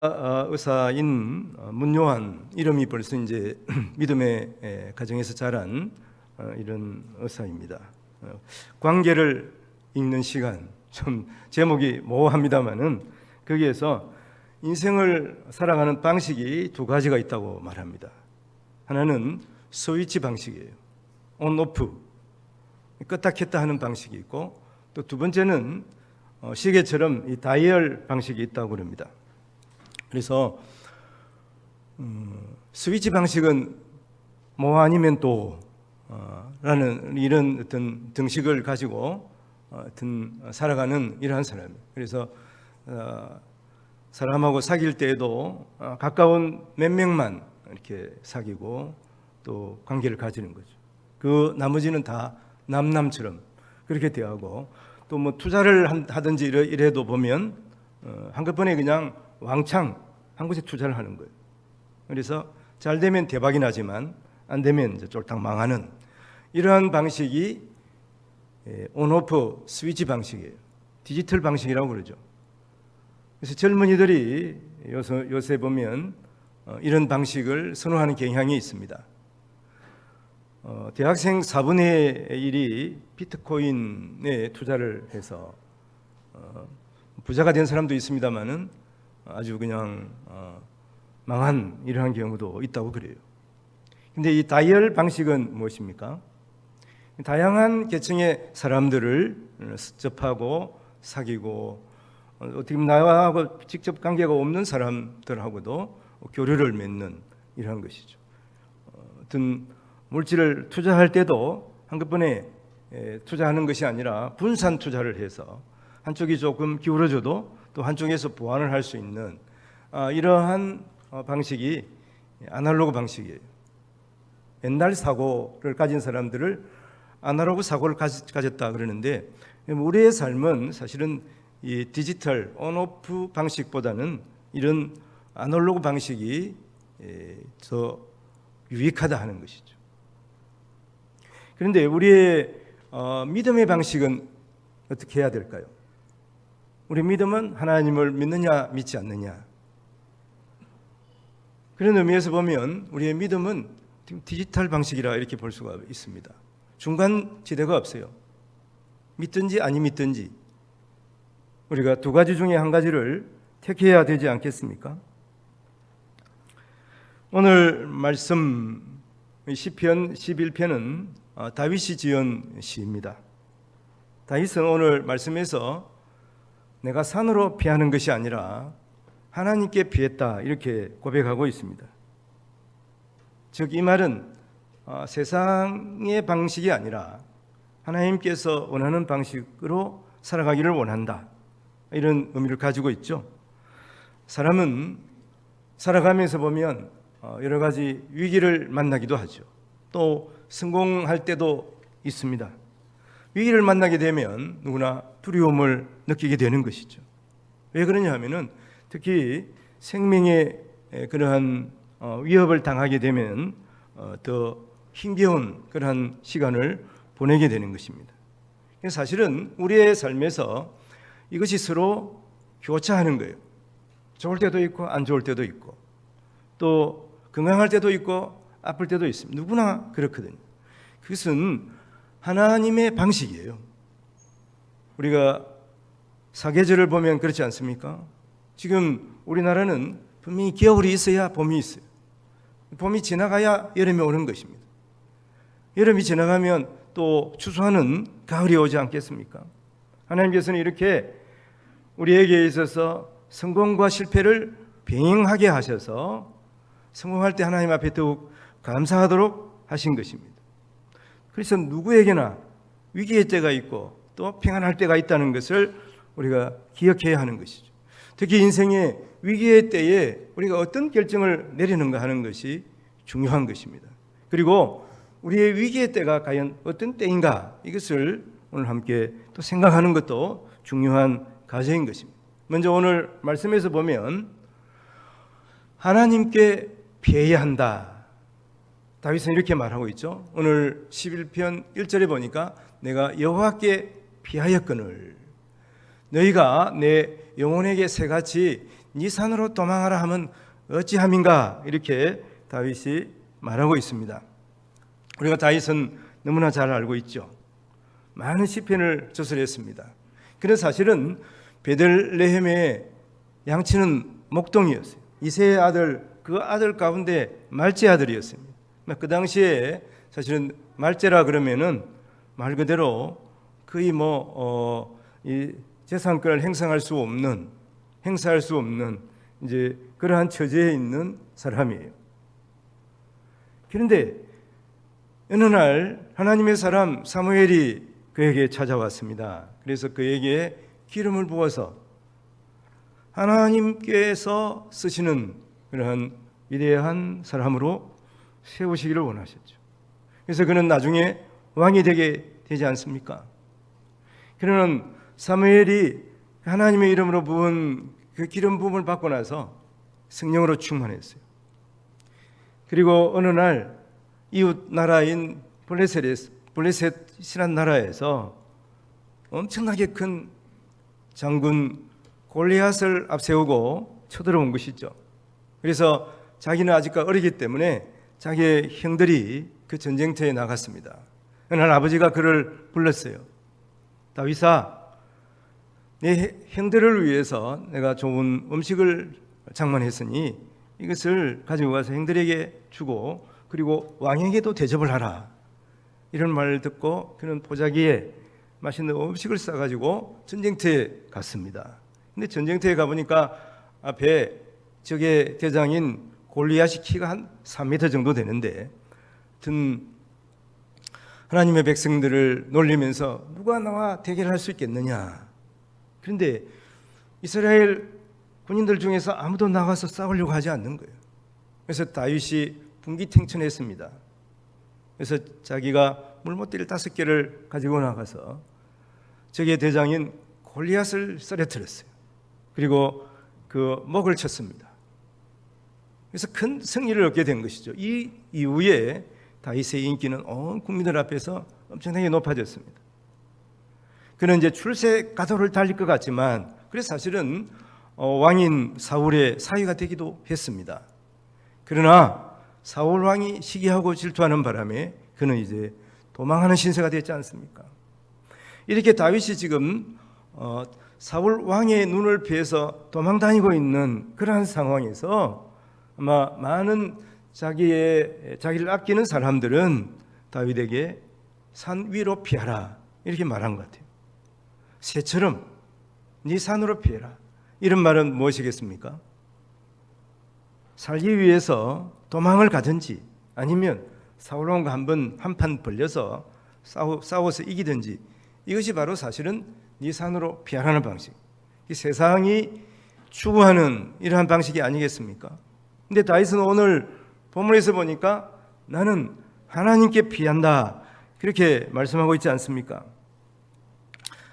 의사인 문요한, 이름이 벌써 이제 믿음의 가정에서 자란 이런 의사입니다. 관계를 읽는 시간, 좀 제목이 모호합니다만은 거기에서 인생을 살아가는 방식이 두 가지가 있다고 말합니다. 하나는 스위치 방식이에요. 온 오프, 껐다 켰다 하는 방식이 있고, 또 두 번째는 시계처럼 이 다이얼 방식이 있다고 그럽니다. 그래서 스위치 방식은 뭐 아니면 또 라는 이런 어떤 등식을 가지고 살아가는 이러한 사람. 그래서 사람하고 사귈 때에도 가까운 몇 명만 이렇게 사귀고 또 관계를 가지는 거죠. 그 나머지는 다 남남처럼 그렇게 대하고, 또 뭐 투자를 하든지 이래도 보면 한꺼번에 그냥 왕창 한 곳에 투자를 하는 거예요. 그래서 잘 되면 대박이 나지만 안 되면 이제 쫄딱 망하는 이러한 방식이 온오프 스위치 방식이에요. 디지털 방식이라고 그러죠. 그래서 젊은이들이 요새 보면 이런 방식을 선호하는 경향이 있습니다. 대학생 4분의 1이 비트코인에 투자를 해서 부자가 된 사람도 있습니다만은 아주 그냥 망한 이러한 경우도 있다고 그래요. 근데 이 다이얼 방식은 무엇입니까? 다양한 계층의 사람들을 접하고 사귀고, 어떻게 보면 나하고 직접 관계가 없는 사람들하고도 교류를 맺는 이러한 것이죠. 어떤 물질을 투자할 때도 한꺼번에 투자하는 것이 아니라 분산 투자를 해서 한쪽이 조금 기울어져도 또 한쪽에서 보완을 할 수 있는 이러한 방식이 아날로그 방식이에요. 옛날 사고를 가진 사람들을 아날로그 사고를 가졌다 그러는데, 우리의 삶은 사실은 이 디지털 온오프 방식보다는 이런 아날로그 방식이 더 유익하다 하는 것이죠. 그런데 우리의 믿음의 방식은 어떻게 해야 될까요? 우리 믿음은 하나님을 믿느냐 믿지 않느냐. 그런 의미에서 보면 우리의 믿음은 디지털 방식이라 이렇게 볼 수가 있습니다. 중간 지대가 없어요. 믿든지 아니 믿든지 우리가 두 가지 중에 한 가지를 택해야 되지 않겠습니까? 오늘 말씀 시편 11편은 다윗이 지은 시입니다. 다윗은 오늘 말씀에서 내가 산으로 피하는 것이 아니라 하나님께 피했다 이렇게 고백하고 있습니다. 즉 이 말은 세상의 방식이 아니라 하나님께서 원하는 방식으로 살아가기를 원한다, 이런 의미를 가지고 있죠. 사람은 살아가면서 보면 여러 가지 위기를 만나기도 하죠. 또 성공할 때도 있습니다. 위기를 만나게 되면 누구나 두려움을 느끼게 되는 것이죠. 왜 그러냐 하면은 특히 생명의 그러한 위협을 당하게 되면 더 힘겨운 그러한 시간을 보내게 되는 것입니다. 사실은 우리의 삶에서 이것이 서로 교차하는 거예요. 좋을 때도 있고 안 좋을 때도 있고, 또 건강할 때도 있고 아플 때도 있습니다. 누구나 그렇거든요. 그것은 하나님의 방식이에요. 우리가 사계절을 보면 그렇지 않습니까? 지금 우리나라는 분명히 겨울이 있어야 봄이 있어요. 봄이 지나가야 여름이 오는 것입니다. 여름이 지나가면 또 추수하는 가을이 오지 않겠습니까? 하나님께서는 이렇게 우리에게 있어서 성공과 실패를 병행하게 하셔서 성공할 때 하나님 앞에 더욱 감사하도록 하신 것입니다. 그래서 누구에게나 위기의 때가 있고 또 평안할 때가 있다는 것을 우리가 기억해야 하는 것이죠. 특히 인생의 위기의 때에 우리가 어떤 결정을 내리는가 하는 것이 중요한 것입니다. 그리고 우리의 위기의 때가 과연 어떤 때인가, 이것을 오늘 함께 또 생각하는 것도 중요한 과제인 것입니다. 먼저 오늘 말씀에서 보면 하나님께 피해야 한다, 다윗은 이렇게 말하고 있죠. 오늘 11편 1절에 보니까 내가 여호와께 피하였거늘 너희가 내 영혼에게 새같이 네 산으로 도망하라 하면 어찌함인가 이렇게 다윗이 말하고 있습니다. 우리가 다윗은 너무나 잘 알고 있죠. 많은 시편을 저술했습니다. 그는 사실은 베들레헴의 양치는 목동이었어요. 이새의 아들, 그 아들 가운데 말째 아들이었습니다. 그 당시에 사실은 말째라 그러면은 말 그대로 거의 이 재산권을 행사할 수 없는 이제 그러한 처지에 있는 사람이에요. 그런데 어느 날 하나님의 사람 사무엘이 그에게 찾아왔습니다. 그래서 그에게 기름을 부어서 하나님께서 쓰시는 그러한 위대한 사람으로 세우시기를 원하셨죠. 그래서 그는 나중에 왕이 되지 않습니까? 그는 사무엘이 하나님의 이름으로 부은 그 기름 부음을 받고 나서 성령으로 충만했어요. 그리고 어느 날 이웃 나라인 블레셋이란 나라에서 엄청나게 큰 장군 골리앗을 앞세우고 쳐들어온 것이죠. 그래서 자기는 아직까지 어리기 때문에 자기의 형들이 그 전쟁터에 나갔습니다. 어느 날 아버지가 그를 불렀어요. 다윗아, 내 형들을 위해서 내가 좋은 음식을 장만했으니 이것을 가지고 가서 형들에게 주고 그리고 왕에게도 대접을 하라. 이런 말을 듣고 그는 보자기에 맛있는 음식을 싸가지고 전쟁터에 갔습니다. 근데 전쟁터에 가보니까 앞에 적의 대장인 골리앗이 키가 한 3m 정도 되는데 하나님의 백성들을 놀리면서 누가 나와 대결할 수 있겠느냐. 그런데 이스라엘 군인들 중에서 아무도 나가서 싸우려고 하지 않는 거예요. 그래서 다윗이 분기탱천했습니다. 그래서 자기가 물못들 5개를 가지고 나가서 적의 대장인 골리앗을 쓰러뜨렸어요. 그리고 그 목을 쳤습니다. 그래서 큰 승리를 얻게 된 것이죠. 이 이후에 다윗의 인기는 온 국민들 앞에서 엄청나게 높아졌습니다. 그는 이제 출세 가도를 달릴 것 같지만 그래서 사실은 왕인 사울의 사위가 되기도 했습니다. 그러나 사울 왕이 시기하고 질투하는 바람에 그는 이제 도망하는 신세가 됐지 않습니까? 이렇게 다윗이 지금 사울 왕의 눈을 피해서 도망다니고 있는 그러한 상황에서 아마 많은 자기를 아끼는 사람들은 다윗에게 산 위로 피하라 이렇게 말한 것 같아요. 새처럼 네 산으로 피해라. 이런 말은 무엇이겠습니까? 살기 위해서 도망을 가든지 아니면 사울왕과 한판 벌려서 싸워서 이기든지 이것이 바로 사실은 네 산으로 피하라는 방식. 이 세상이 추구하는 이러한 방식이 아니겠습니까? 근데 다윗은 오늘 본문에서 보니까 나는 하나님께 피한다 그렇게 말씀하고 있지 않습니까?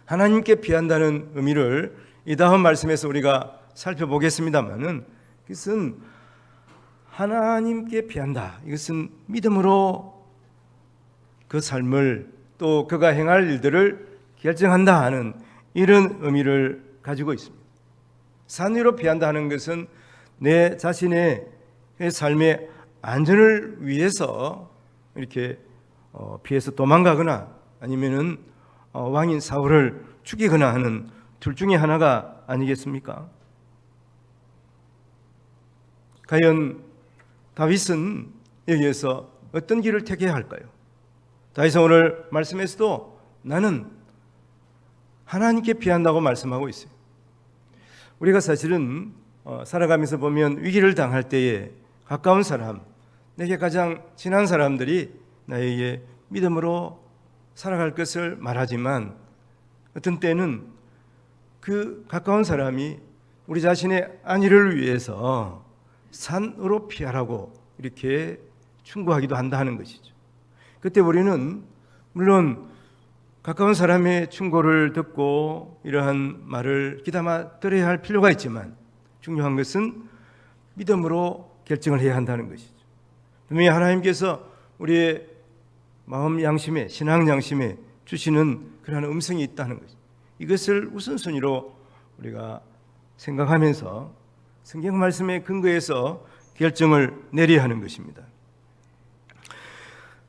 하나님께 피한다는 의미를 이 다음 말씀에서 우리가 살펴보겠습니다만은 그것은 하나님께 피한다. 이것은 믿음으로 그 삶을 또 그가 행할 일들을 결정한다 하는 이런 의미를 가지고 있습니다. 산 위로 피한다 하는 것은 내 자신의 삶의 안전을 위해서 이렇게 피해서 도망가거나 아니면은 왕인 사울을 죽이거나 하는 둘 중에 하나가 아니겠습니까? 과연 다윗은 여기에서 어떤 길을 택해야 할까요? 다윗은 오늘 말씀에서도 나는 하나님께 피한다고 말씀하고 있어요. 우리가 사실은 살아가면서 보면 위기를 당할 때에 가까운 사람, 내게 가장 친한 사람들이 나에게 믿음으로 살아갈 것을 말하지만 어떤 때는 그 가까운 사람이 우리 자신의 안위를 위해서 산으로 피하라고 이렇게 충고하기도 한다 하는 것이죠. 그때 우리는 물론 가까운 사람의 충고를 듣고 이러한 말을 귀담아 들어야 할 필요가 있지만 중요한 것은 믿음으로 결정을 해야 한다는 것이죠. 분명히 하나님께서 우리의 마음 양심에 신앙 양심에 주시는 그러한 음성이 있다는 것이죠. 이것을 우선순위로 우리가 생각하면서 성경 말씀에 근거해서 결정을 내려야 하는 것입니다.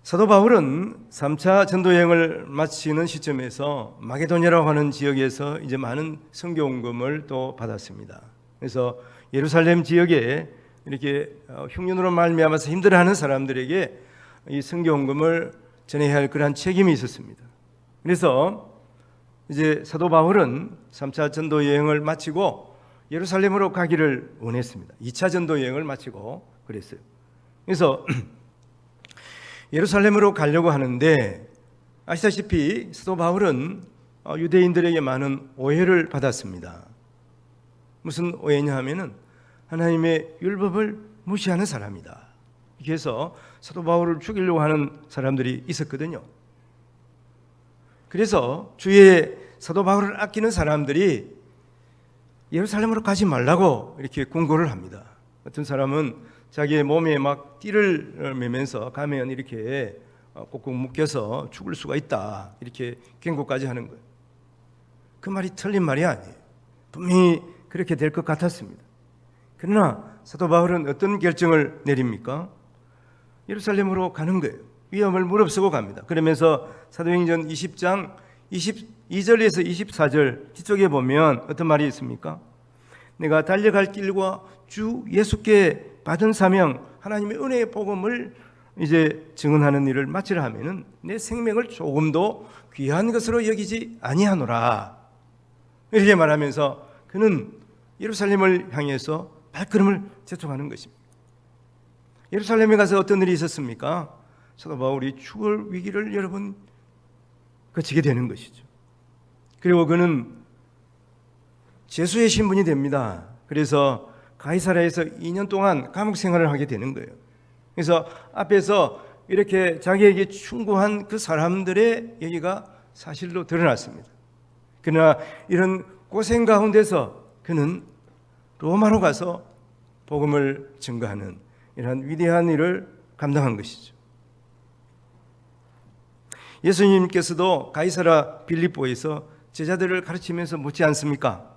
사도 바울은 3차 전도 여행을 마치는 시점에서 마게도냐라고 하는 지역에서 이제 많은 선교 원금을 또 받았습니다. 그래서 예루살렘 지역에 이렇게 흉년으로 말미암아서 힘들어하는 사람들에게 이 선교 원금을 전해야 할 그러한 책임이 있었습니다. 그래서 이제 사도 바울은 3차 전도 여행을 마치고 예루살렘으로 가기를 원했습니다. 2차 전도 여행을 마치고 그랬어요. 그래서 예루살렘으로 가려고 하는데 아시다시피 사도 바울은 유대인들에게 많은 오해를 받았습니다. 무슨 오해냐 하면은 하나님의 율법을 무시하는 사람이다. 이렇게 해서 사도 바울을 죽이려고 하는 사람들이 있었거든요. 그래서 주위에 사도 바울을 아끼는 사람들이 예루살렘으로 가지 말라고 이렇게 공고를 합니다. 어떤 사람은 자기의 몸에 막 띠를 매면서 가면 이렇게 꼭꼭 묶여서 죽을 수가 있다, 이렇게 경고까지 하는 거예요. 그 말이 틀린 말이 아니에요. 분명히 그렇게 될 것 같았습니다. 그러나 사도 바울은 어떤 결정을 내립니까? 예루살렘으로 가는 거예요. 위험을 무릅쓰고 갑니다. 그러면서 사도행전 20장 22절에서 24절 뒤쪽에 보면 어떤 말이 있습니까? 내가 달려갈 길과 주 예수께 받은 사명, 하나님의 은혜의 복음을 이제 증언하는 일을 마치라 하면은 내 생명을 조금도 귀한 것으로 여기지 아니하노라, 이렇게 말하면서 그는 예루살렘을 향해서 발걸음을 재촉하는 것입니다. 예루살렘에 가서 어떤 일이 있었습니까? 사도 바울이 죽을 위기를 여러분 거치게 되는 것이죠. 그리고 그는 제수의 신분이 됩니다. 그래서 가이사랴에서 2년 동안 감옥 생활을 하게 되는 거예요. 그래서 앞에서 이렇게 자기에게 충고한 그 사람들의 얘기가 사실로 드러났습니다. 그러나 이런 고생 가운데서 그는 로마로 가서 복음을 증거하는 이러한 위대한 일을 감당한 것이죠. 예수님께서도 가이사랴 빌립보에서 제자들을 가르치면서 묻지 않습니까?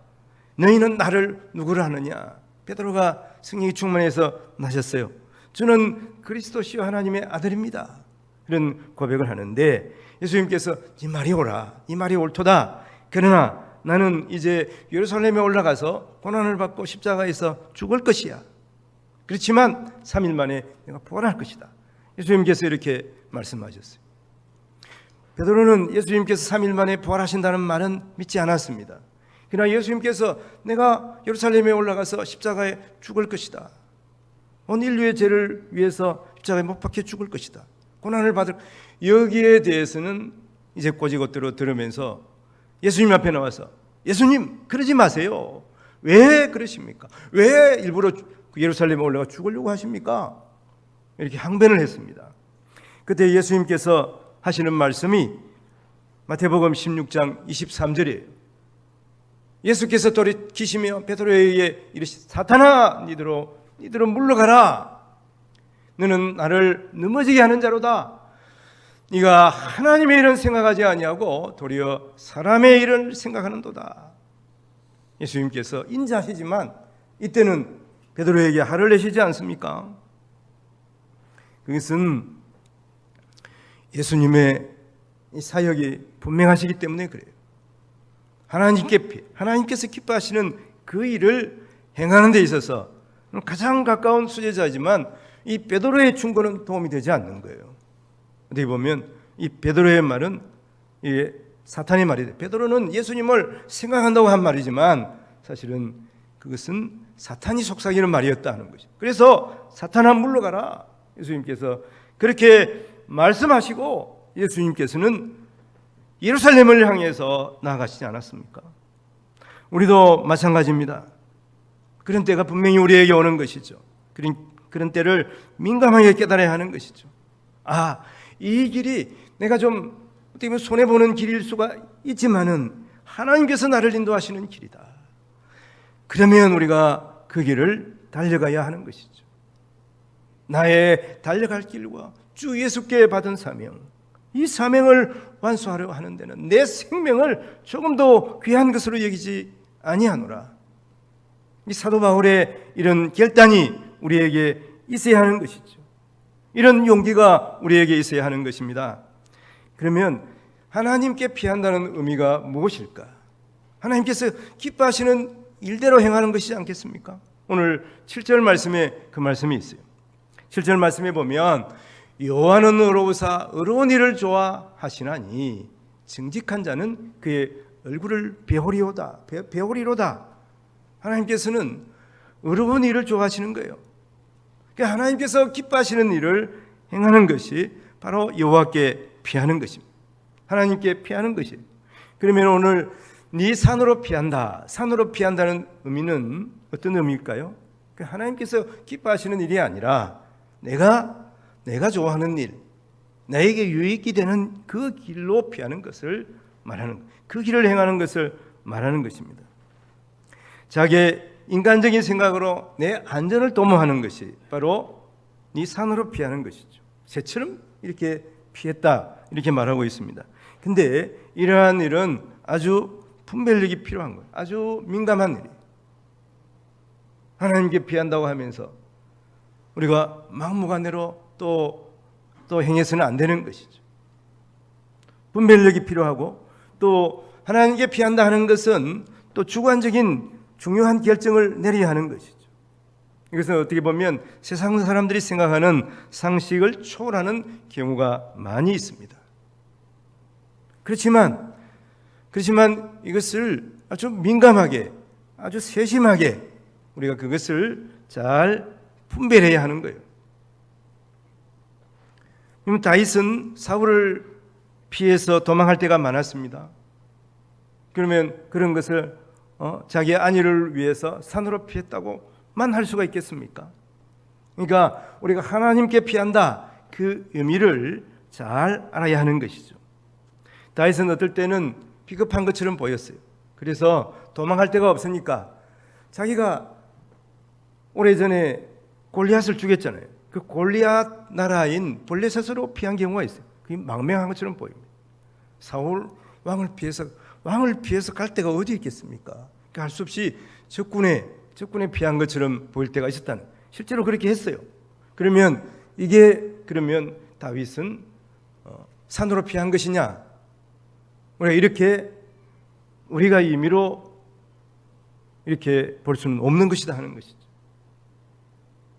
너희는 나를 누구를 하느냐? 베드로가 성령이 충만해서 나셨어요. 저는 그리스도시요 하나님의 아들입니다. 이런 고백을 하는데 예수님께서 이 말이 옳아, 이 말이 옳도다. 그러나 나는 이제 예루살렘에 올라가서 고난을 받고 십자가에서 죽을 것이야. 그렇지만 3일 만에 내가 부활할 것이다. 예수님께서 이렇게 말씀하셨어요. 베드로는 예수님께서 3일 만에 부활하신다는 말은 믿지 않았습니다. 그러나 예수님께서 내가 예루살렘에 올라가서 십자가에 죽을 것이다, 온 인류의 죄를 위해서 십자가에 못 박혀 죽을 것이다, 고난을 받을, 여기에 대해서는 이제 꼬지것대로 들으면서 예수님 앞에 나와서 예수님 그러지 마세요. 왜 그러십니까? 왜 일부러 예루살렘에 올라가 죽으려고 하십니까? 이렇게 항변을 했습니다. 그때 예수님께서 하시는 말씀이 마태복음 16장 23절이에요. 예수께서 돌이키시며 베드로에게 이르시되 사탄아, 니들은 물러가라. 너는 나를 넘어지게 하는 자로다. 네가 하나님의 일은 생각하지 아니하고 도리어 사람의 일을 생각하는도다. 예수님께서 인자하시지만 이때는 베드로에게 화를 내시지 않습니까? 그것은 예수님의 사역이 분명하시기 때문에 그래요. 하나님께서 기뻐하시는 그 일을 행하는 데 있어서 가장 가까운 수제자이지만 이 베드로의 충고는 도움이 되지 않는 거예요. 어떻게 보면 이 베드로의 말은 이게 사탄의 말이에요. 베드로는 예수님을 생각한다고 한 말이지만 사실은 그것은 사탄이 속삭이는 말이었다는 거죠. 그래서 사탄아 물러가라. 예수님께서 그렇게 말씀하시고 예수님께서는 예루살렘을 향해서 나아가시지 않았습니까? 우리도 마찬가지입니다. 그런 때가 분명히 우리에게 오는 것이죠. 그런 때를 민감하게 깨달아야 하는 것이죠. 아, 이 길이 내가 좀 어떻게 보면 손해보는 길일 수가 있지만은 하나님께서 나를 인도하시는 길이다. 그러면 우리가 그 길을 달려가야 하는 것이죠. 나의 달려갈 길과 주 예수께 받은 사명, 이 사명을 완수하려 하는 데는 내 생명을 조금도 귀한 것으로 여기지 아니하노라. 이 사도 바울의 이런 결단이 우리에게 있어야 하는 것이죠. 이런 용기가 우리에게 있어야 하는 것입니다. 그러면 하나님께 피한다는 의미가 무엇일까? 하나님께서 기뻐하시는 일대로 행하는 것이지 않겠습니까? 오늘 7절 말씀에 그 말씀이 있어요. 7절 말씀에 보면 여호와는 의로우사 의로운 일을 좋아하시나니 정직한 자는 그의 얼굴을 배우리로다. 하나님께서는 의로운 일을 좋아하시는 거예요. 그러니까 하나님께서 기뻐하시는 일을 행하는 것이 바로 여호와께 피하는 것입니다. 하나님께 피하는 것이에요. 그러면 오늘 네 산으로 피한다. 산으로 피한다는 의미는 어떤 의미일까요? 하나님께서 기뻐하시는 일이 아니라 내가 좋아하는 일, 나에게 유익이 되는 그 길로 피하는 것을 말하는, 그 길을 행하는 것을 말하는 것입니다. 자기의 인간적인 생각으로 내 안전을 도모하는 것이 바로 네 산으로 피하는 것이죠. 새처럼 이렇게 피했다 이렇게 말하고 있습니다. 근데 이러한 일은 아주 분별력이 필요한 거예요. 아주 민감한 일이에요. 하나님께 피한다고 하면서 우리가 막무가내로 또 행해서는 안 되는 것이죠. 분별력이 필요하고 또 하나님께 피한다 하는 것은 또 주관적인 중요한 결정을 내려야 하는 것이죠. 이것은 어떻게 보면 세상 사람들이 생각하는 상식을 초월하는 경우가 많이 있습니다. 그렇지만 이것을 아주 민감하게, 아주 세심하게 우리가 그것을 잘 분별해야 하는 거예요. 다윗은 사울을 피해서 도망할 때가 많았습니다. 그러면 그런 것을 자기의 안위를 위해서 산으로 피했다고만 할 수가 있겠습니까? 그러니까 우리가 하나님께 피한다 그 의미를 잘 알아야 하는 것이죠. 다윗은 어떨 때는 비겁한 것처럼 보였어요. 그래서 도망할 데가 없으니까 자기가 오래전에 골리앗을 죽였잖아요. 그 골리앗 나라인 블레셋으로 피한 경우가 있어요. 그게 망명한 것처럼 보입니다. 사울 왕을 피해서 갈 데가 어디 있겠습니까? 그러니까 할 수 없이 적군에 피한 것처럼 보일 때가 있었다는, 실제로 그렇게 했어요. 그러면 다윗은 산으로 피한 것이냐? 우리가 임의로 이렇게 볼 수는 없는 것이다 하는 것이죠.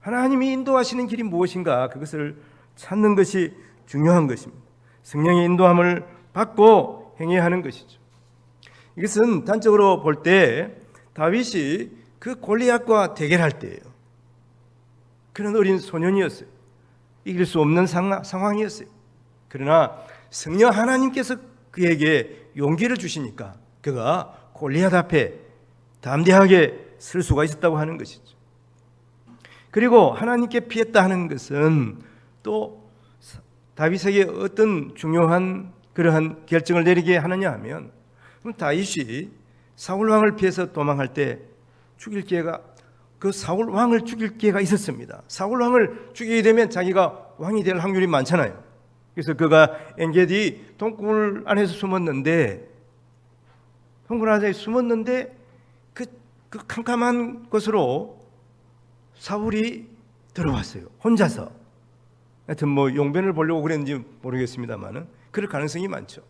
하나님이 인도하시는 길이 무엇인가 그것을 찾는 것이 중요한 것입니다. 성령의 인도함을 받고 행해야 하는 것이죠. 이것은 단적으로 볼 때 다윗이 그 골리앗과 대결할 때예요. 그런 어린 소년이었어요. 이길 수 없는 상황이었어요. 그러나 성령 하나님께서 그에게 용기를 주시니까 그가 골리앗 앞에 담대하게 설 수가 있었다고 하는 것이죠. 그리고 하나님께 피했다 하는 것은 또 다윗에게 어떤 중요한 그러한 결정을 내리게 하느냐 하면, 다윗이 사울 왕을 피해서 도망할 때 사울 왕을 죽일 기회가 있었습니다. 사울 왕을 죽이게 되면 자기가 왕이 될 확률이 많잖아요. 그래서 그가 엔게디 동굴 안에서 숨었는데 그 캄캄한 곳으로 사울이 들어왔어요. 혼자서. 하여튼 용변을 보려고 그랬는지 모르겠습니다만은 그럴 가능성이 많죠.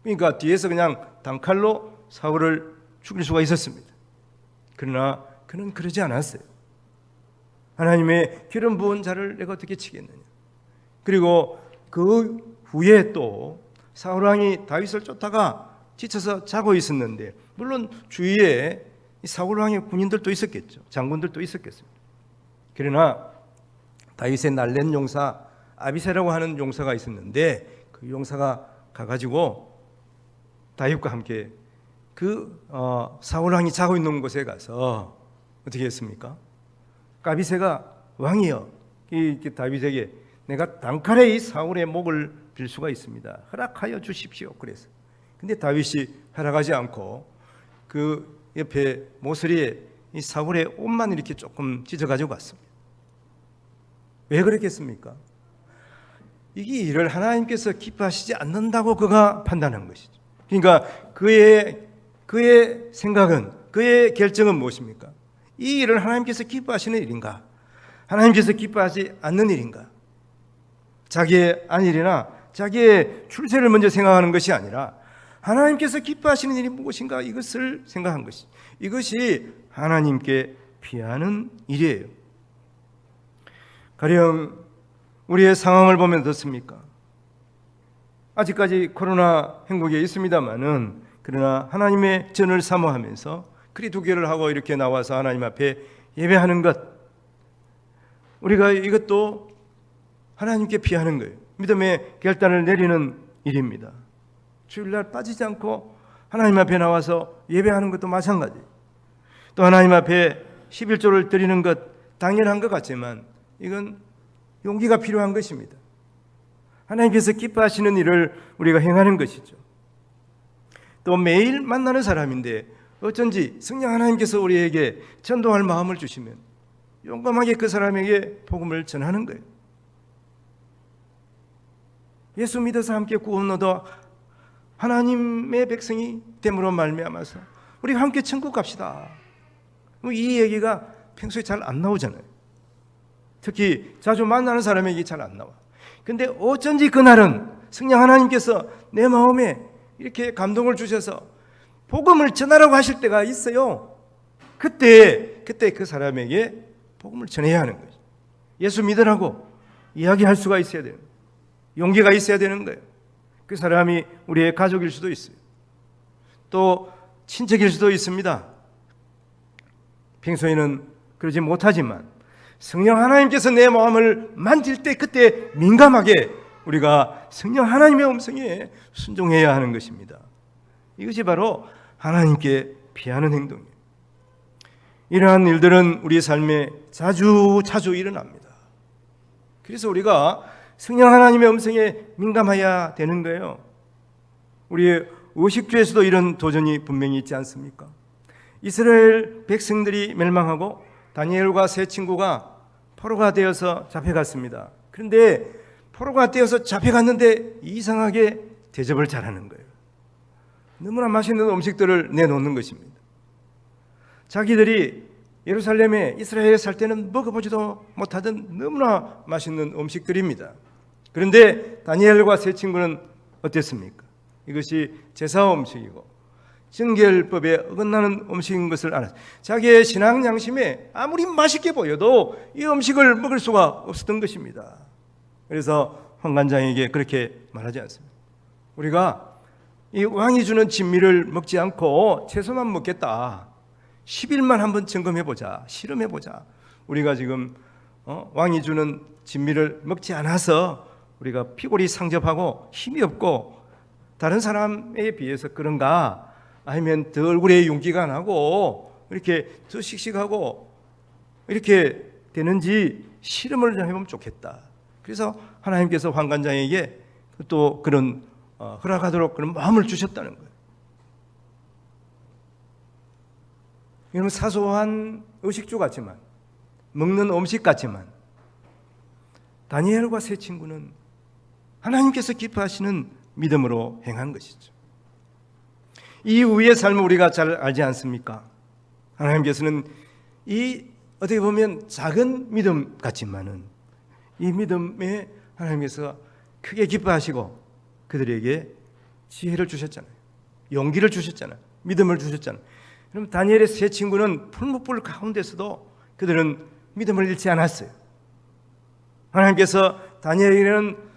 그러니까 뒤에서 그냥 단칼로 사울을 죽일 수가 있었습니다. 그러나 그는 그러지 않았어요. 하나님의 기름 부은 자를 내가 어떻게 치겠느냐. 그리고 그 후에 또 사울 왕이 다윗을 쫓다가 지쳐서 자고 있었는데, 물론 주위에 사울 왕의 군인들도 있었겠죠. 장군들도 있었겠습니다. 그러나 다윗의 날랜 용사 아비새라고 하는 용사가 있었는데, 그 용사가 가가지고 다윗과 함께 그 사울 왕이 자고 있는 곳에 가서 어떻게 했습니까? 아비새가 왕이여, 다윗에게 내가 단칼에 이 사울의 목을 빌 수가 있습니다. 허락하여 주십시오. 그래서 근데 다윗이 허락하지 않고 그 옆에 모서리에 이 사울의 옷만 이렇게 조금 찢어가지고 갔습니다. 왜 그랬겠습니까? 이게 일을 하나님께서 기뻐하시지 않는다고 그가 판단한 것이죠. 그러니까 그의 생각은, 그의 결정은 무엇입니까? 이 일을 하나님께서 기뻐하시는 일인가? 하나님께서 기뻐하지 않는 일인가? 자기의 안일이나 자기의 출세를 먼저 생각하는 것이 아니라 하나님께서 기뻐하시는 일이 무엇인가 이것을 생각한 것이, 이것이 하나님께 피하는 일이에요. 가령 우리의 상황을 보면 어떻습니까? 아직까지 코로나 행국에 있습니다마는 그러나 하나님의 전을 사모하면서 그리스도교를 하고 이렇게 나와서 하나님 앞에 예배하는 것, 우리가 이것도 하나님께 피하는 거예요. 믿음의 결단을 내리는 일입니다. 주일날 빠지지 않고 하나님 앞에 나와서 예배하는 것도 마찬가지. 또 하나님 앞에 11조를 드리는 것 당연한 것 같지만 이건 용기가 필요한 것입니다. 하나님께서 기뻐하시는 일을 우리가 행하는 것이죠. 또 매일 만나는 사람인데 어쩐지 성령 하나님께서 우리에게 전도할 마음을 주시면 용감하게 그 사람에게 복음을 전하는 거예요. 예수 믿어서 함께 구원 얻어 하나님의 백성이 됨으로 말미암아서 우리가 함께 천국 갑시다. 이 얘기가 평소에 잘 안 나오잖아요. 특히 자주 만나는 사람에게 잘 안 나와. 근데 어쩐지 그날은 성령 하나님께서 내 마음에 이렇게 감동을 주셔서 복음을 전하라고 하실 때가 있어요. 그때 그 사람에게 복음을 전해야 하는 거죠. 예수 믿으라고 이야기할 수가 있어야 되는 거예요. 용기가 있어야 되는 거예요. 그 사람이 우리의 가족일 수도 있어요. 또 친척일 수도 있습니다. 평소에는 그러지 못하지만 성령 하나님께서 내 마음을 만질 때 그때 민감하게 우리가 성령 하나님의 음성에 순종해야 하는 것입니다. 이것이 바로 하나님께 피하는 행동이에요. 이러한 일들은 우리 삶에 자주 일어납니다. 그래서 우리가 성령 하나님의 음성에 민감해야 되는 거예요. 우리 의식주에서도 이런 도전이 분명히 있지 않습니까? 이스라엘 백성들이 멸망하고 다니엘과 세 친구가 포로가 되어서 잡혀갔습니다. 그런데 포로가 되어서 잡혀갔는데 이상하게 대접을 잘하는 거예요. 너무나 맛있는 음식들을 내놓는 것입니다. 자기들이 예루살렘에 이스라엘에 살 때는 먹어보지도 못하던 너무나 맛있는 음식들입니다. 그런데 다니엘과 세 친구는 어땠습니까? 이것이 제사 음식이고 정결법에 어긋나는 음식인 것을 알았어요. 자기의 신앙 양심에 아무리 맛있게 보여도 이 음식을 먹을 수가 없었던 것입니다. 그래서 환관장에게 그렇게 말하지 않습니다. 우리가 이 왕이 주는 진미를 먹지 않고 채소만 먹겠다. 10일만 한번 점검해보자. 실험해보자. 우리가 지금 왕이 주는 진미를 먹지 않아서 우리가 피골이 상접하고 힘이 없고 다른 사람에 비해서 그런가? 아니면 더 얼굴에 윤기가 나고 이렇게 더 씩씩하고 이렇게 되는지 실험을 좀 해보면 좋겠다. 그래서 하나님께서 환관장에게 또 그런 허락하도록 그런 마음을 주셨다는 거예요. 이런 사소한 의식주 같지만 먹는 음식 같지만 다니엘과 세 친구는 하나님께서 기뻐하시는 믿음으로 행한 것이죠. 이 위의 삶을 우리가 잘 알지 않습니까? 하나님께서는 이 어떻게 보면 작은 믿음 같지만은 이 믿음에 하나님께서 크게 기뻐하시고 그들에게 지혜를 주셨잖아요. 용기를 주셨잖아요. 믿음을 주셨잖아요. 그럼 다니엘의 세 친구는 풀무불 가운데서도 그들은 믿음을 잃지 않았어요. 하나님께서 다니엘에게는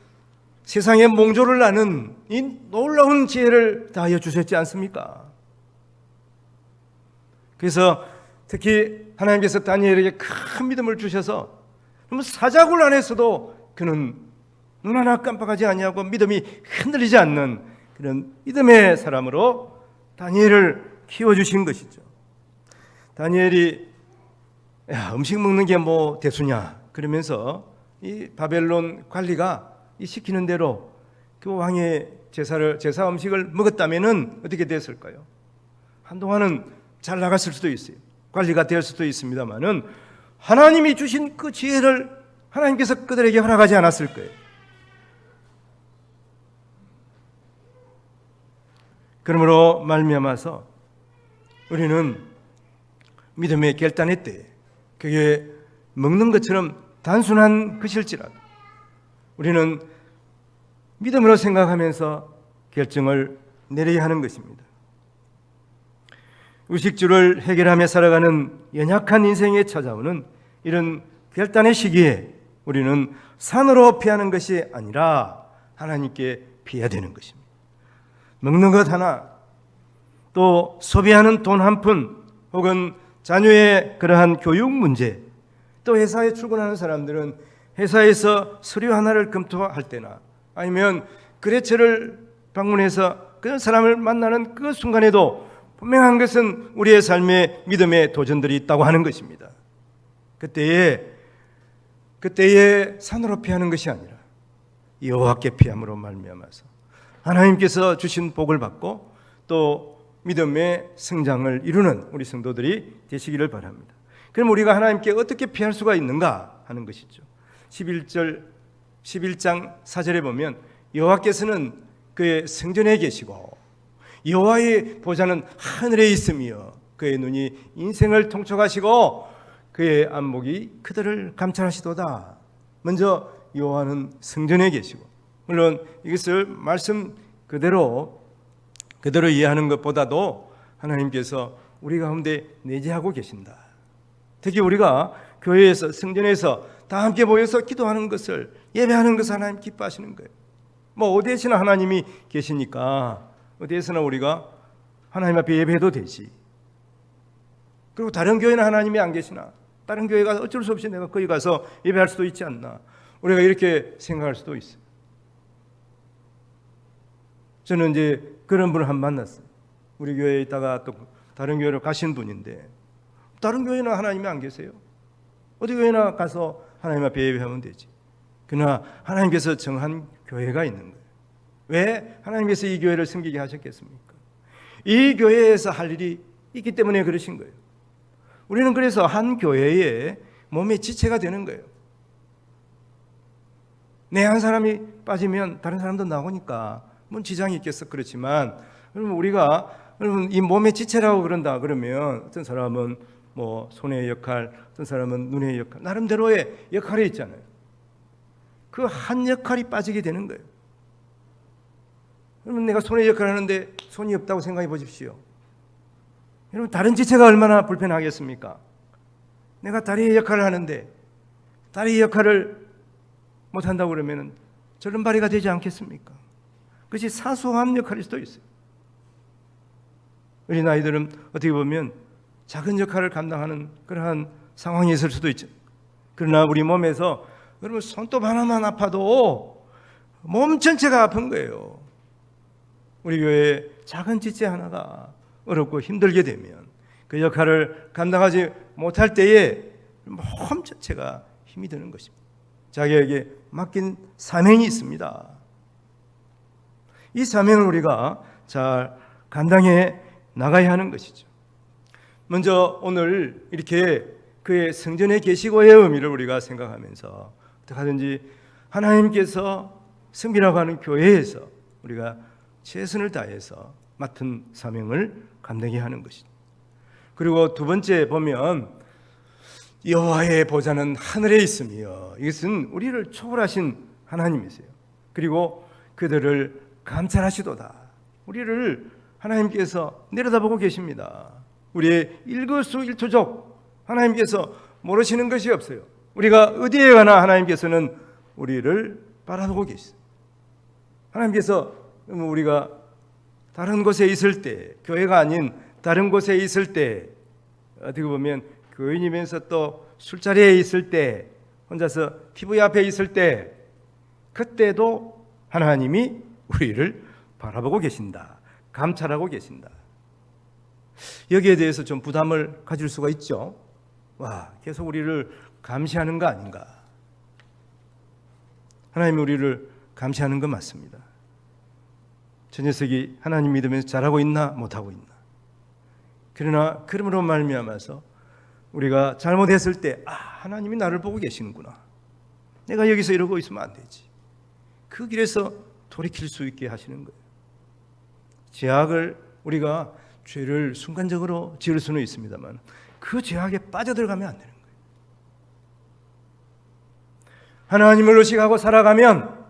세상의 몽조를 나는 이 놀라운 지혜를 다하여 주셨지 않습니까? 그래서 특히 하나님께서 다니엘에게 큰 믿음을 주셔서 사자굴 안에서도 그는 눈 하나 깜빡하지 아니하고 믿음이 흔들리지 않는 그런 믿음의 사람으로 다니엘을 키워주신 것이죠. 다니엘이 음식 먹는 게 뭐 대수냐 그러면서 이 바벨론 관리가 이 시키는 대로 그 왕의 제사 음식을 먹었다면은 어떻게 됐을까요? 한동안은 잘 나갔을 수도 있어요. 관리가 될 수도 있습니다만은 하나님이 주신 그 지혜를 하나님께서 그들에게 허락하지 않았을 거예요. 그러므로 말미암아서 우리는 믿음의 결단의 때에 그게 먹는 것처럼 단순한 것일지라도 우리는 믿음으로 생각하면서 결정을 내려야 하는 것입니다. 의식주를 해결하며 살아가는 연약한 인생에 찾아오는 이런 결단의 시기에 우리는 산으로 피하는 것이 아니라 하나님께 피해야 되는 것입니다. 먹는 것 하나, 또 소비하는 돈 한 푼, 혹은 자녀의 그러한 교육 문제, 또 회사에 출근하는 사람들은 회사에서 서류 하나를 검토할 때나 아니면 거래처를 방문해서 그 사람을 만나는 그 순간에도 분명한 것은 우리의 삶의 믿음의 도전들이 있다고 하는 것입니다. 그때에 산으로 피하는 것이 아니라 여호와께 피함으로 말미암아서 하나님께서 주신 복을 받고 또 믿음의 성장을 이루는 우리 성도들이 되시기를 바랍니다. 그럼 우리가 하나님께 어떻게 피할 수가 있는가 하는 것이죠. 11장 4절에 보면 여호와께서는 그의 성전에 계시고 여호와의 보좌는 하늘에 있으며 그의 눈이 인생을 통촉하시고 그의 안목이 그들을 감찰하시도다. 먼저 여호와는 성전에 계시고, 물론 이것을 말씀 그대로 이해하는 것보다도 하나님께서 우리 가운데 내재하고 계신다. 특히 우리가 교회에서 성전에서 다 함께 모여서 기도하는 것을, 예배하는 것을 하나님 기뻐하시는 거예요. 뭐 어디에서나 하나님이 계시니까 어디에서나 우리가 하나님 앞에 예배해도 되지. 그리고 다른 교회는 하나님이 안 계시나? 다른 교회 가서 어쩔 수 없이 내가 거기 가서 예배할 수도 있지 않나? 우리가 이렇게 생각할 수도 있어요. 저는 이제 그런 분을 한 번 만났어요. 우리 교회에 있다가 또 다른 교회로 가신 분인데, 다른 교회는 하나님이 안 계세요. 어디 교회나 가서 하나님 앞에 예배하면 되지. 그러나 하나님께서 정한 교회가 있는 거예요. 왜 하나님께서 이 교회를 섬기게 하셨겠습니까? 이 교회에서 할 일이 있기 때문에 그러신 거예요. 우리는 그래서 한 교회의 몸의 지체가 되는 거예요. 내 한 사람이 빠지면 다른 사람도 나오니까 뭔 지장이 있겠어. 그렇지만 여러분, 우리가 이 몸의 지체라고 그런다 그러면 어떤 사람은 뭐 손의 역할, 어떤 사람은 눈의 역할, 나름대로의 역할이 있잖아요. 그 한 역할이 빠지게 되는 거예요. 여러분, 내가 손의 역할을 하는데 손이 없다고 생각해 보십시오. 여러분, 다른 지체가 얼마나 불편하겠습니까? 내가 다리의 역할을 하는데 다리 역할을 못한다고 그러면 절름발이가 되지 않겠습니까? 그것이 사소한 역할일 수도 있어요. 우리 아이들은 어떻게 보면 작은 역할을 감당하는 그러한 상황이 있을 수도 있죠. 그러나 우리 몸에서 여러분, 손톱 하나만 아파도 몸 전체가 아픈 거예요. 우리 교회에 작은 지체 하나가 어렵고 힘들게 되면 그 역할을 감당하지 못할 때에 몸 전체가 힘이 드는 것입니다. 자기에게 맡긴 사명이 있습니다. 이 사명을 우리가 잘 감당해 나가야 하는 것이죠. 먼저 오늘 이렇게 그의 성전에 계시고의 의미를 우리가 생각하면서 어떻게 하든지 하나님께서 섬기라고 하는 교회에서 우리가 최선을 다해서 맡은 사명을 감당해야 하는 것이죠. 그리고 두 번째 보면 여호와의 보좌는 하늘에 있으며, 이것은 우리를 초월하신 하나님이세요. 그리고 그들을 감찰하시도다. 우리를 하나님께서 내려다보고 계십니다. 우리의 일거수일투족 하나님께서 모르시는 것이 없어요. 우리가 어디에 가나 하나님께서는 우리를 바라보고 계시죠. 하나님께서 우리가 다른 곳에 있을 때, 교회가 아닌 다른 곳에 있을 때, 어떻게 보면 교인이면서 또 술자리에 있을 때, 혼자서 TV 앞에 있을 때, 그때도 하나님이 우리를 바라보고 계신다. 감찰하고 계신다. 여기에 대해서 좀 부담을 가질 수가 있죠. 와, 계속 우리를 감시하는 거 아닌가? 하나님이 우리를 감시하는 건 맞습니다. 저 녀석이 하나님 믿으면서 잘하고 있나 못하고 있나. 그러나 그러므로 말미암아서 우리가 잘못했을 때 하나님이 나를 보고 계시는구나. 내가 여기서 이러고 있으면 안 되지. 그 길에서 돌이킬 수 있게 하시는 거예요. 죄악을 우리가 죄를 순간적으로 지을 수는 있습니다만 그 죄악에 빠져들어가면 안 되는 거예요. 하나님을 의식하고 살아가면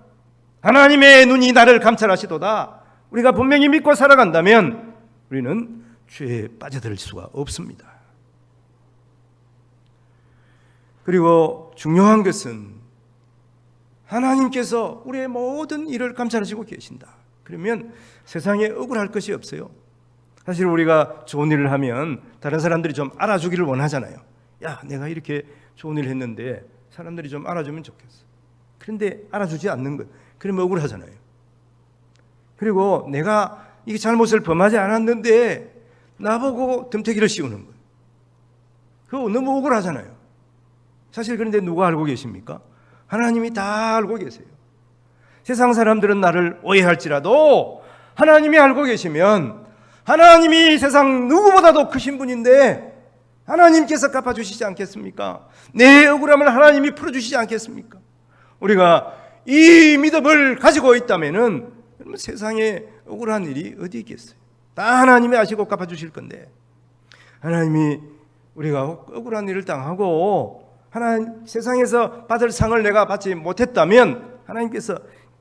하나님의 눈이 나를 감찰하시도다. 우리가 분명히 믿고 살아간다면 우리는 죄에 빠져들 수가 없습니다. 그리고 중요한 것은 하나님께서 우리의 모든 일을 감찰하시고 계신다. 그러면 세상에 억울할 것이 없어요. 사실 우리가 좋은 일을 하면 다른 사람들이 좀 알아주기를 원하잖아요. 야, 내가 이렇게 좋은 일을 했는데 사람들이 좀 알아주면 좋겠어. 그런데 알아주지 않는 것, 그러면 억울하잖아요. 그리고 내가 이 잘못을 범하지 않았는데 나보고 덤태기를 씌우는 것, 그거 너무 억울하잖아요. 사실 그런데 누가 알고 계십니까? 하나님이 다 알고 계세요. 세상 사람들은 나를 오해할지라도 하나님이 알고 계시면 하나님이 세상 누구보다도 크신 분인데 하나님께서 갚아주시지 않겠습니까? 내 억울함을 하나님이 풀어주시지 않겠습니까? 우리가 이 믿음을 가지고 있다면은 세상에 억울한 일이 어디 있겠어요? 다 하나님이 아시고 갚아주실 건데, 하나님이 우리가 억울한 일을 당하고 하나님 세상에서 받을 상을 내가 받지 못했다면 하나님께서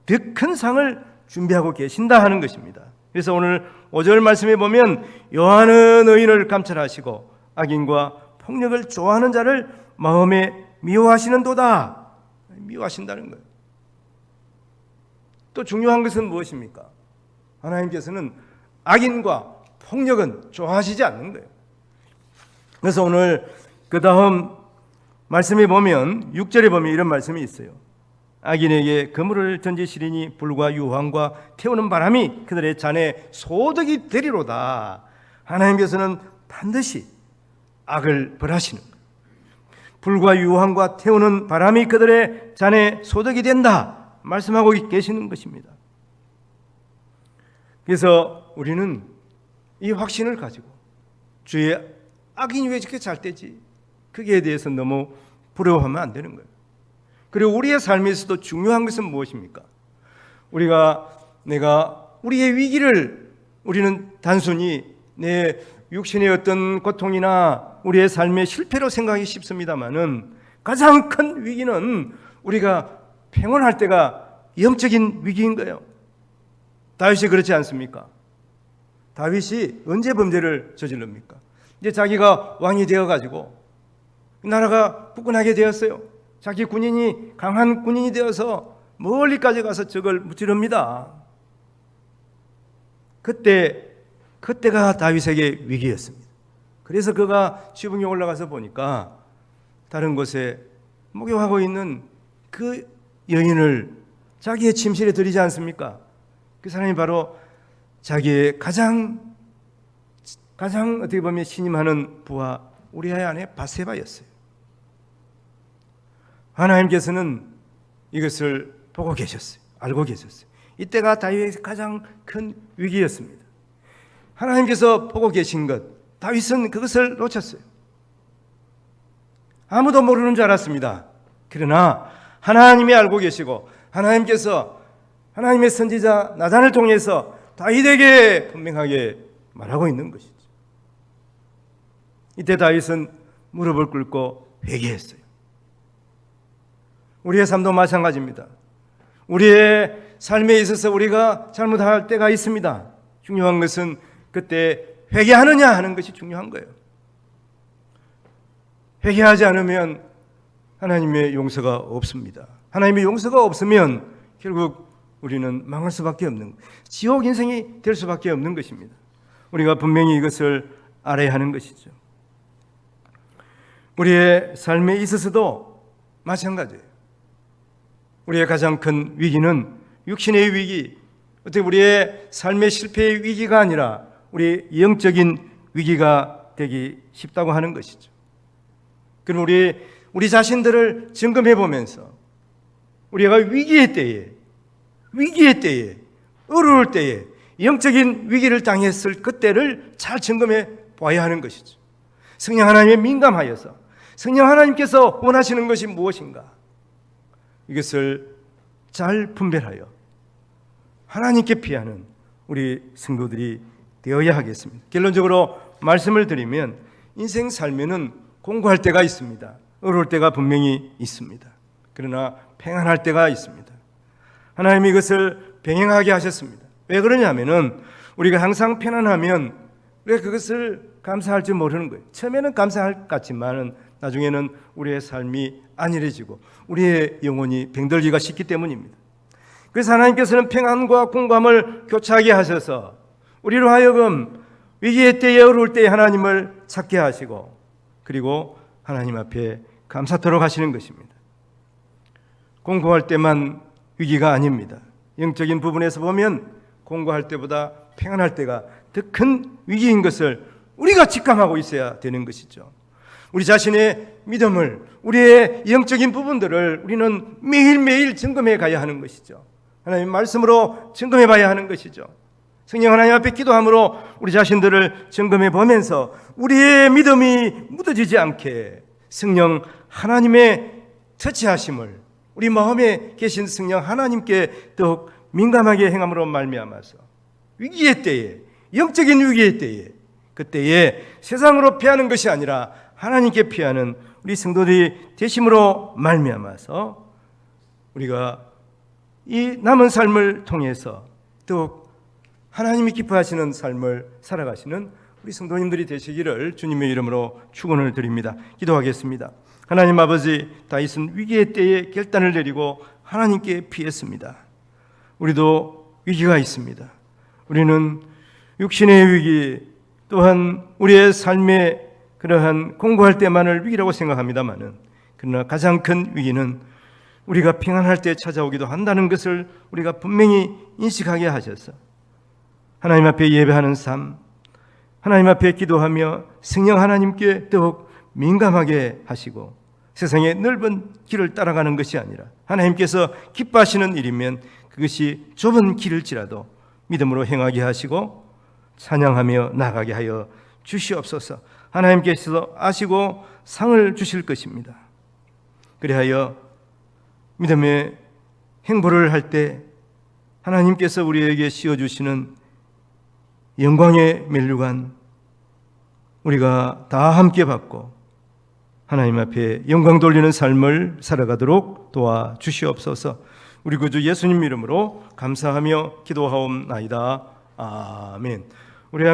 더 큰 상을 준비하고 계신다 하는 것입니다. 그래서 오늘 5절 말씀에 보면 여호와는 의인을 감찰하시고 악인과 폭력을 좋아하는 자를 마음에 미워하시는도다. 미워하신다는 거예요. 또 중요한 것은 무엇입니까? 하나님께서는 악인과 폭력은 좋아하시지 않는 거예요. 그래서 오늘 그 다음 말씀에 보면 6절에 보면 이런 말씀이 있어요. 악인에게 그물을 던지시리니 불과 유황과 태우는 바람이 그들의 잔에 소득이 되리로다. 하나님께서는 반드시 악을 벌하시는 거예요. 불과 유황과 태우는 바람이 그들의 잔에 소득이 된다 말씀하고 계시는 것입니다. 그래서 우리는 이 확신을 가지고 주의 악인이 왜 이렇게 잘 되지? 거기에 대해서 너무 부러워하면 안 되는 거예요. 그리고 우리의 삶에서도 중요한 것은 무엇입니까? 내가 우리의 위기를 우리는 단순히 내 육신의 어떤 고통이나 우리의 삶의 실패로 생각하기 쉽습니다만은 가장 큰 위기는 우리가 평온할 때가 영적인 위기인 거예요. 다윗이 그렇지 않습니까? 다윗이 언제 범죄를 저질릅니까? 이제 자기가 왕이 되어가지고 나라가 굳건하게 되었어요. 자기 군인이 강한 군인이 되어서 멀리까지 가서 적을 무찌릅니다. 그때가 다윗에게 위기였습니다. 그래서 그가 지붕에 올라가서 보니까 다른 곳에 목욕하고 있는 그 여인을 자기의 침실에 들이지 않습니까? 그 사람이 바로 자기의 가장 어떻게 보면 신임하는 부하 우리아의 아내 바세바였어요. 하나님께서는 이것을 보고 계셨어요. 알고 계셨어요. 이때가 다윗의 가장 큰 위기였습니다. 하나님께서 보고 계신 것, 다윗은 그것을 놓쳤어요. 아무도 모르는 줄 알았습니다. 그러나 하나님이 알고 계시고 하나님께서 하나님의 선지자 나단을 통해서 다윗에게 분명하게 말하고 있는 것이죠. 이때 다윗은 무릎을 꿇고 회개했어요. 우리의 삶도 마찬가지입니다. 우리의 삶에 있어서 우리가 잘못할 때가 있습니다. 중요한 것은 그때 회개하느냐 하는 것이 중요한 거예요. 회개하지 않으면 하나님의 용서가 없습니다. 하나님의 용서가 없으면 결국 우리는 망할 수밖에 없는, 지옥 인생이 될 수밖에 없는 것입니다. 우리가 분명히 이것을 알아야 하는 것이죠. 우리의 삶에 있어서도 마찬가지예요. 우리의 가장 큰 위기는 육신의 위기, 어떻게 우리의 삶의 실패의 위기가 아니라 우리 영적인 위기가 되기 쉽다고 하는 것이죠. 그럼 우리 자신들을 점검해 보면서 우리가 위기의 때에 어려울 때에 영적인 위기를 당했을 그때를 잘 점검해 봐야 하는 것이죠. 성령 하나님에 민감하여서 성령 하나님께서 원하시는 것이 무엇인가, 이것을 잘 분별하여 하나님께 피하는 우리 성도들이 되어야 하겠습니다. 결론적으로 말씀을 드리면 인생 삶에는 공고할 때가 있습니다. 어려울 때가 분명히 있습니다. 그러나 평안할 때가 있습니다. 하나님이 이것을 병행하게 하셨습니다. 왜 그러냐면은 우리가 항상 편안하면 우리가 그것을 감사할 줄 모르는 거예요. 처음에는 감사할 것 같지만은 나중에는 우리의 삶이 안일해지고 우리의 영혼이 병들기가 쉽기 때문입니다. 그래서 하나님께서는 평안과 공감을 교차하게 하셔서 우리로 하여금 위기의 때에 어려울 때에 하나님을 찾게 하시고 그리고 하나님 앞에 감사토록 하시는 것입니다. 공고할 때만 위기가 아닙니다. 영적인 부분에서 보면 공고할 때보다 평안할 때가 더 큰 위기인 것을 우리가 직감하고 있어야 되는 것이죠. 우리 자신의 믿음을, 우리의 영적인 부분들을 우리는 매일매일 점검해 가야 하는 것이죠. 하나님 말씀으로 점검해 봐야 하는 것이죠. 성령 하나님 앞에 기도함으로 우리 자신들을 점검해 보면서 우리의 믿음이 묻어지지 않게 성령 하나님의 터치하심을 우리 마음에 계신 성령 하나님께 더욱 민감하게 행함으로 말미암아서 위기의 때에, 영적인 위기의 때에, 그때에 세상으로 피하는 것이 아니라 하나님께 피하는 우리 성도들이 되심으로 말미암아서 우리가 이 남은 삶을 통해서 더욱 하나님이 기뻐하시는 삶을 살아가시는 우리 성도님들이 되시기를 주님의 이름으로 축원을 드립니다. 기도하겠습니다. 하나님 아버지, 다윗은 위기의 때에 결단을 내리고 하나님께 피했습니다. 우리도 위기가 있습니다. 우리는 육신의 위기 또한 우리의 삶의 그러한 공고할 때만을 위기라고 생각합니다마는 그러나 가장 큰 위기는 우리가 평안할 때 찾아오기도 한다는 것을 우리가 분명히 인식하게 하셔서 하나님 앞에 예배하는 삶, 하나님 앞에 기도하며 성령 하나님께 더욱 민감하게 하시고 세상의 넓은 길을 따라가는 것이 아니라 하나님께서 기뻐하시는 일이면 그것이 좁은 길일지라도 믿음으로 행하게 하시고 찬양하며 나가게 하여 주시옵소서. 하나님께서 아시고 상을 주실 것입니다. 그리하여 믿음의 행보를 할 때 하나님께서 우리에게 씌워주시는 영광의 면류관 우리가 다 함께 받고 하나님 앞에 영광 돌리는 삶을 살아가도록 도와주시옵소서. 우리 구주 예수님 이름으로 감사하며 기도하옵나이다. 아멘. 우리